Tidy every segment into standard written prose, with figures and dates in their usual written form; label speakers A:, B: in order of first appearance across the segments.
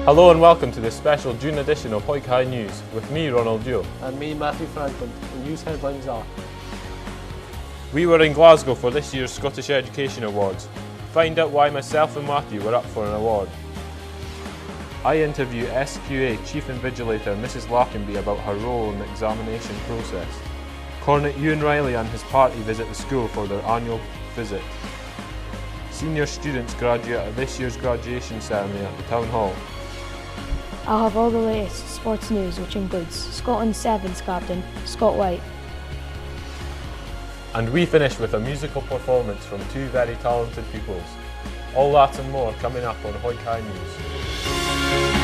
A: Hello and welcome to this special June edition of Hawick High News with me, Ronald Yule.
B: And me, Matthew Frankland. The news headlines are:
A: We were in Glasgow for this year's Scottish Education Awards. Find out why myself and Matthew were up for an award. I interview SQA Chief Invigilator Mrs Lackenby about her role in the examination process. Cornet Ewan Riley and his party visit the school for their annual visit. Senior students graduate at this year's graduation ceremony at the Town Hall.
C: I'll have all the latest sports news, which includes Scotland's Sevens captain, Scott White.
A: And we finish with a musical performance from two very talented pupils. All that and more coming up on Hawick High News.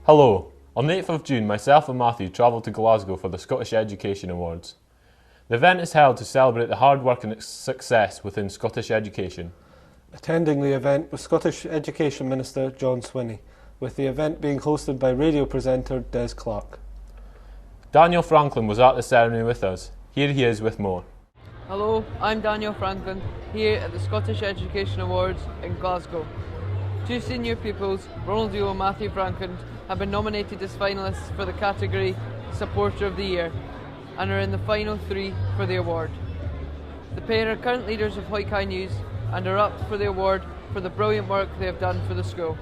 A: Hello. On the 8th of June, myself and Matthew travelled to Glasgow for the Scottish Education Awards. The event is held to celebrate the hard work and success within Scottish education.
B: Attending the event was Scottish Education Minister John Swinney, with the event being hosted by radio presenter Des Clark.
A: Daniel Frankland was at the ceremony with us. Here he is with more.
D: Hello, I'm Daniel Frankland, here at the Scottish Education Awards in Glasgow. Two senior pupils, Ronald and Matthew Frankland, have been nominated as finalists for the category Supporter of the Year and are in the final three for the award. The pair are current leaders of Hawick High News and are up for the award for the brilliant work they have done for the school.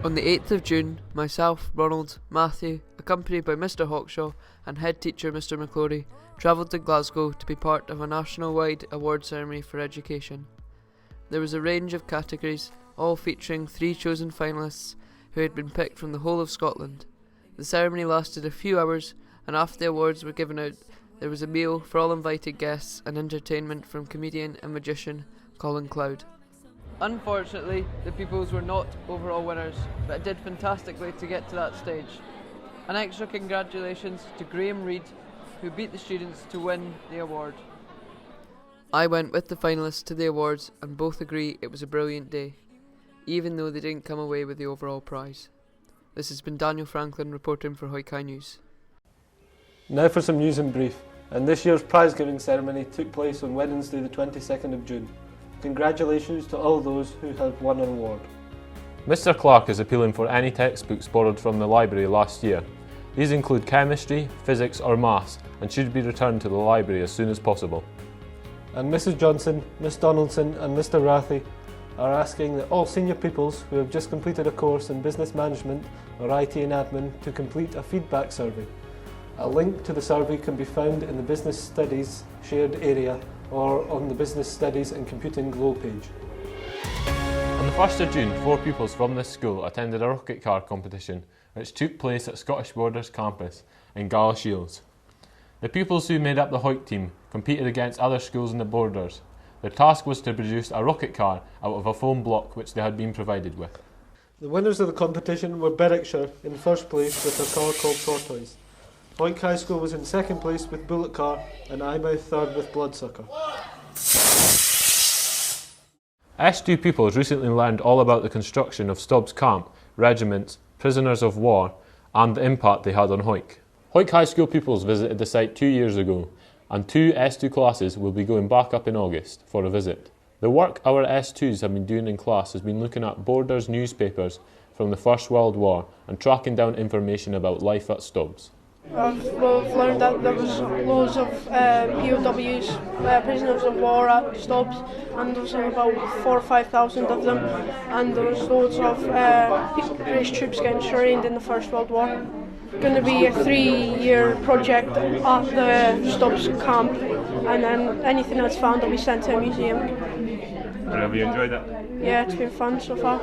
D: On the 8th of June, myself, Ronald, Matthew, accompanied by Mr Hawkshaw and head teacher Mr McClory, travelled to Glasgow to be part of a national-wide award ceremony for education. There was a range of categories, all featuring three chosen finalists who had been picked from the whole of Scotland. The ceremony lasted a few hours, and after the awards were given out, there was a meal for all invited guests and entertainment from comedian and magician Colin Cloud. Unfortunately, the pupils were not overall winners, but did fantastically to get to that stage. An extra congratulations to Graham Reid, who beat the students to win the award. I went with the finalists to the awards and both agree it was a brilliant day, even though they didn't come away with the overall prize. This has been Daniel Frankland reporting for Hawick High News.
B: Now for some news in brief. And this year's prize-giving ceremony took place on Wednesday the 22nd of June. Congratulations to all those who have won an award.
A: Mr Clark is appealing for any textbooks borrowed from the library last year. These include chemistry, physics or maths and should be returned to the library as soon as possible.
B: And Mrs Johnson, Miss Donaldson and Mr Rathy are asking that all senior pupils who have just completed a course in business management or IT and admin to complete a feedback survey. A link to the survey can be found in the Business Studies shared area or on the Business Studies and Computing Glow page.
A: On the 1st of June, 4 pupils from this school attended a rocket car competition which took place at Scottish Borders campus in Galashiels. The pupils who made up the Hawick team competed against other schools in the Borders. Their task was to produce a rocket car out of a foam block which they had been provided with.
B: The winners of the competition were Berwickshire in first place with a car called Tortoise. Hawick High School was in second place with Bullet Car and Eyemouth third with Bloodsucker.
A: S2 pupils recently learned all about the construction of Stubbs Camp, regiments, prisoners of war and the impact they had on Hawick. Hawick High School pupils visited the site 2 years ago and 2 S2 classes will be going back up in August for a visit. The work our S2s have been doing in class has been looking at Borders newspapers from the First World War and tracking down information about life at Stubbs.
E: We've learned that there was loads of POWs, prisoners of war at Stubbs, and there was about 4,000 or 5,000 of them, and there was loads of British troops getting trained in the First World War. Going to be a 3-year project at the Stubbs camp, and then anything that's found will be sent to a museum.
A: And have you enjoyed that?
E: Yeah, it's been fun so far.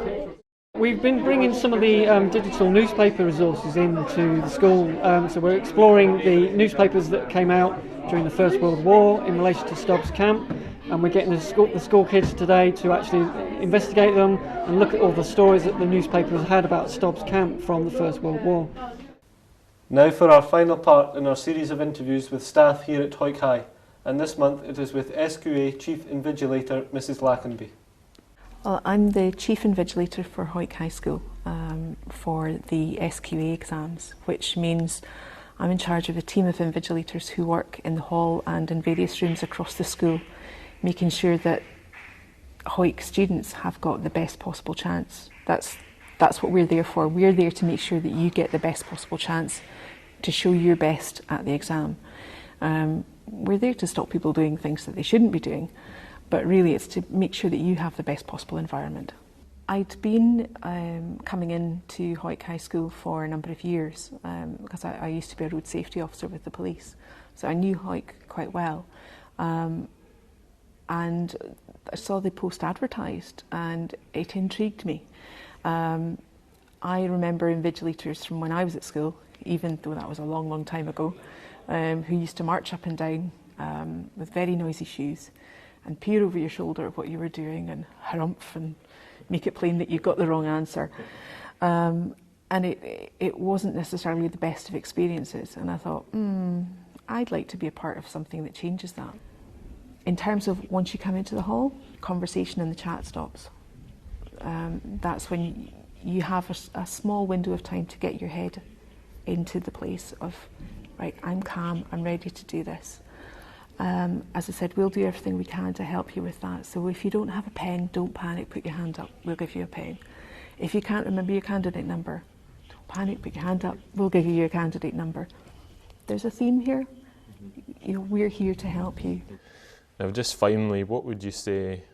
F: We've been bringing some of the digital newspaper resources into the school, so we're exploring the newspapers that came out during the First World War in relation to Stubbs Camp, and we're getting the school kids today to actually investigate them and look at all the stories that the newspapers had about Stubbs Camp from the First World War.
B: Now for our final part in our series of interviews with staff here at Hawick High. and this month it is with SQA Chief Invigilator Mrs Lackenby.
G: Well, I'm the Chief Invigilator for Hawick High School for the SQA exams, which means I'm in charge of a team of invigilators who work in the hall and in various rooms across the school, making sure that Hawick students have got the best possible chance. That's what we're there for. We're there to make sure that you get the best possible chance to show your best at the exam. We're there to stop people doing things that they shouldn't be doing, but really it's to make sure that you have the best possible environment. I'd been coming into Hawick High School for a number of years because I used to be a road safety officer with the police, so I knew Hawick quite well. And I saw the post advertised and it intrigued me. I remember invigilators from when I was at school, even though that was a long, long time ago, who used to march up and down with very noisy shoes and peer over your shoulder at what you were doing and harumph and make it plain that you got the wrong answer. And it wasn't necessarily the best of experiences, and I thought, I'd like to be a part of something that changes that. In terms of once you come into the hall, conversation and the chat stops. That's when you have a small window of time to get your head into the place of, right, I'm calm, I'm ready to do this. As I said, we'll do everything we can to help you with that. So if you don't have a pen, don't panic, put your hand up, we'll give you a pen. If you can't remember your candidate number, don't panic, put your hand up, we'll give you your candidate number. There's a theme here. You know, we're here to help you.
A: Now, just finally, what would you say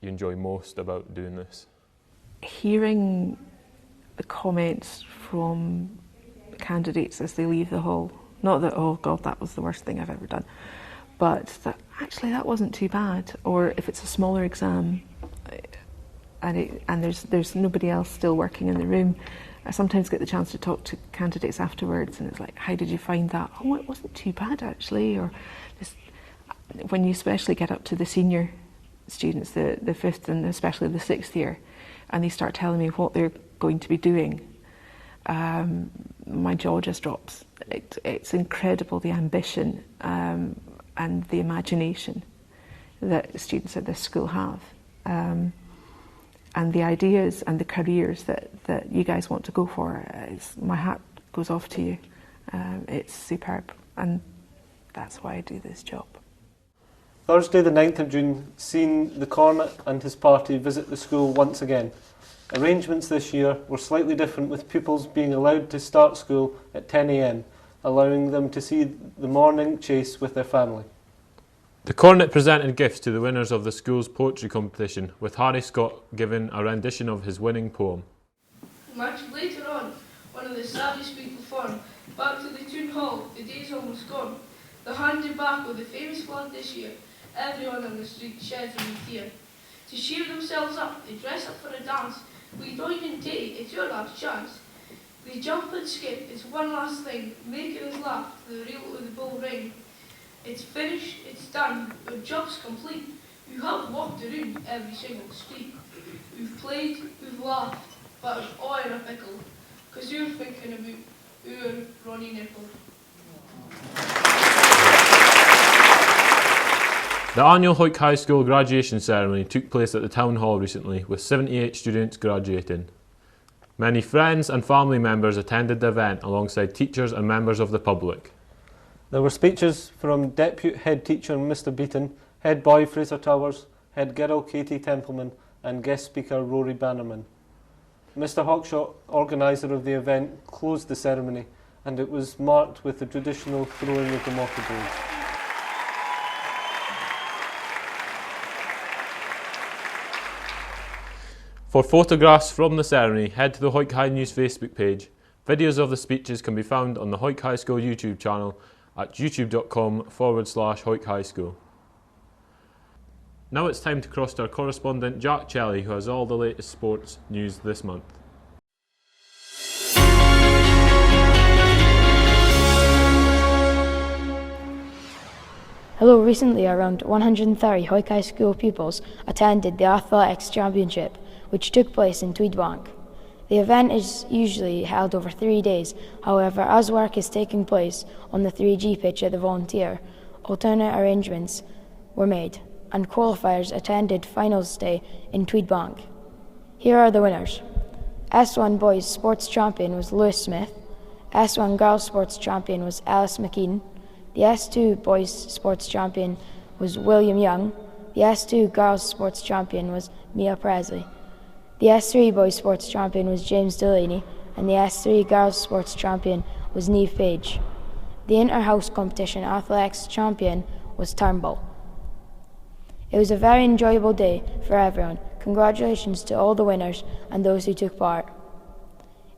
A: you enjoy most about doing this?
G: Hearing the comments from the candidates as they leave the hall. Not that, oh God, that was the worst thing I've ever done, but that actually that wasn't too bad. Or if it's a smaller exam and there's nobody else still working in the room, I sometimes get the chance to talk to candidates afterwards, and it's like, how did you find that? Oh, it wasn't too bad actually. Or just, when you especially get up to the senior students, the fifth and especially the sixth year, and they start telling me what they're going to be doing, my jaw just drops. It's incredible, the ambition and the imagination that students at this school have, and the ideas and the careers that you guys want to go for. My hat goes off to you. It's superb, and that's why I do this job.
B: Thursday the 9th of June seen the Cornet and his party visit the school once again. Arrangements this year were slightly different, with pupils being allowed to start school at 10 a.m, allowing them to see the morning chase with their family.
A: The Cornet presented gifts to the winners of the school's poetry competition, with Harry Scott giving a rendition of his winning poem.
H: Much later on, one of the saddest people formed. Back to the Town Hall, the day's almost gone. The handed back of the famous flag this year, everyone on the street sheds a tear. To cheer themselves up, they dress up for a dance. We don't even take, it's your last chance. They jump and skip, it's one last thing, making us laugh to the reel of the bull ring. It's finished, it's done, your job's complete. You have walked around every single street. We've played, we've laughed, but it's all in a pickle, 'cause you're thinking about your Ronnie nipple.
A: The annual Hawick High School graduation ceremony took place at the Town Hall recently, with 78 students graduating. Many friends and family members attended the event alongside teachers and members of the public.
B: There were speeches from Deputy Head Teacher Mr Beaton, Head Boy Fraser Towers, Head Girl Katie Templeman and Guest Speaker Rory Bannerman. Mr Hawkshaw, organiser of the event, closed the ceremony, and it was marked with the traditional throwing of the mortar blades.
A: For photographs from the ceremony, head to the Hawick High News Facebook page. Videos of the speeches can be found on the Hawick High School YouTube channel at youtube.com/Hawick High School. Now it's time to cross to our correspondent Jack Chelly, who has all the latest sports news this month.
C: Hello, recently around 130 Hawick High School pupils attended the Athletics Championship, which took place in Tweedbank. The event is usually held over 3 days. However, as work is taking place on the 3G pitch at the Volunteer, alternate arrangements were made, and qualifiers attended finals day in Tweedbank. Here are the winners. S1 Boys Sports Champion was Lewis Smith. S1 Girls Sports Champion was Alice McKean. The S2 Boys Sports Champion was William Young. The S2 Girls Sports Champion was Mia Presley. The S3 Boys Sports Champion was James Delaney, and the S3 Girls Sports Champion was Neve Page. The Inter-House Competition Athletics Champion was Turnbull. It was a very enjoyable day for everyone. Congratulations to all the winners and those who took part.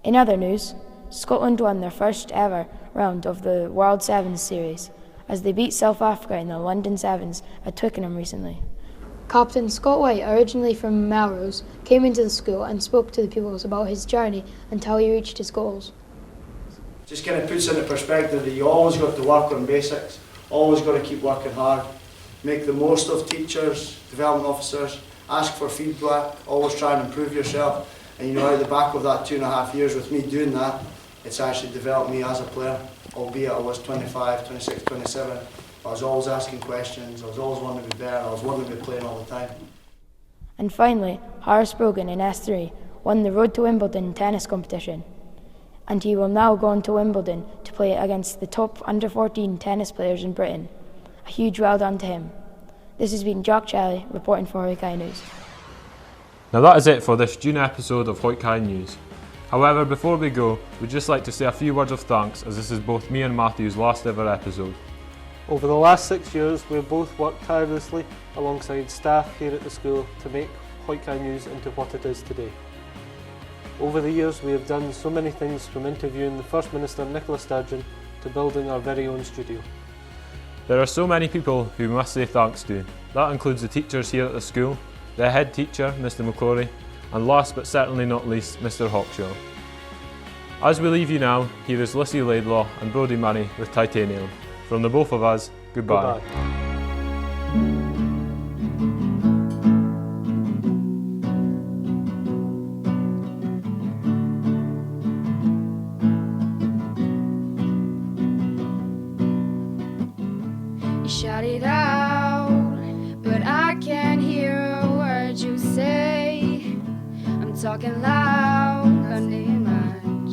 C: In other news, Scotland won their first ever round of the World Sevens series as they beat South Africa in the London Sevens at Twickenham recently. Captain Scott White, originally from Melrose, came into the school and spoke to the pupils about his journey until he reached his goals.
I: Just kind of puts into perspective that you always got to work on basics, always got to keep working hard, make the most of teachers, development officers, ask for feedback, always try and improve yourself. And you know, out the back of that 2.5 years with me doing that, it's actually developed me as a player, albeit I was 25, 26, 27. I was always asking questions, I was always wanting to be better, I was wanting to be playing all the time.
C: And finally, Harris Brogan in S3 won the Road to Wimbledon tennis competition. And he will now go on to Wimbledon to play against the top under-14 tennis players in Britain. A huge well done to him. This has been Jock Shelley reporting for Hawick News.
A: Now that is it for this June episode of Hawick News. However, before we go, we'd just like to say a few words of thanks, as this is both me and Matthew's last ever episode.
B: Over the last 6 years, we have both worked tirelessly alongside staff here at the school to make Hawick News into what it is today. Over the years, we have done so many things, from interviewing the First Minister Nicola Sturgeon to building our very own studio.
A: There are so many people who we must say thanks to. That includes the teachers here at the school, the head teacher, Mr McClory, and last but certainly not least, Mr Hawkshaw. As we leave you now, here is Lucy Laidlaw and Brodie Murray with Titanium. From the both of us, goodbye.
J: You shout it out, but I can't hear a word you say. I'm talking loud, nothing much.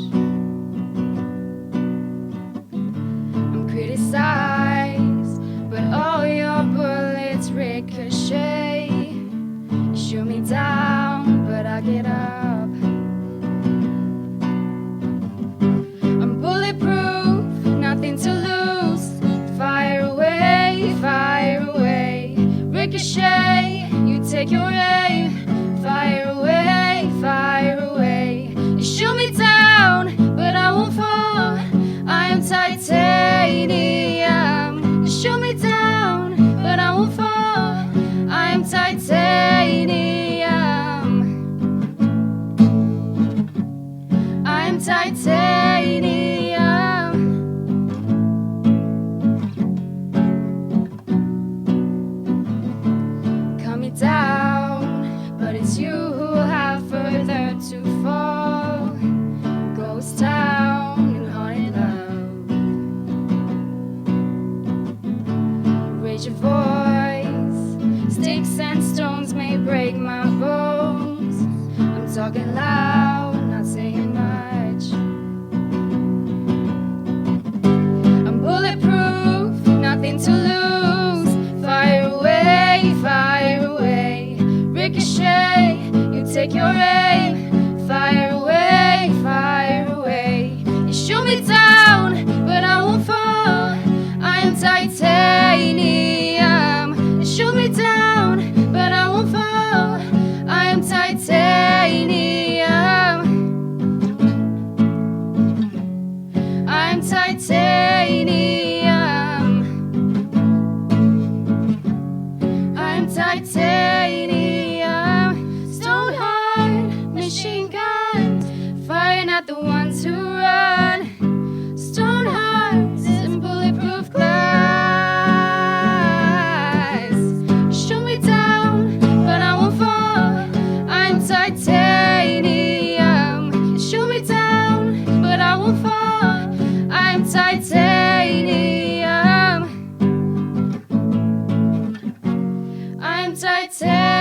J: I'm criticized, but all your bullets ricochet. You shoot me down, but I get up. I'm bulletproof, nothing to lose. Fire away, ricochet, you take your aim. Fire away, you shoot me down, but I won't fall. I am titanium. You shoot me down, but I won't fall. I am titanium. I am titanium. Cut me down, but it's you who have further to fall. Ghost town and haunted love. Raise your voice. Sticks and stones may break my bones. I'm talking loud, not saying much. I'm bulletproof, nothing to lose. Fire away, ricochet, you take your aim. Fire away, you shoot me down, but I won't fall. I am titanium. You shoot me down, but I won't fall. I am titanium. Untitled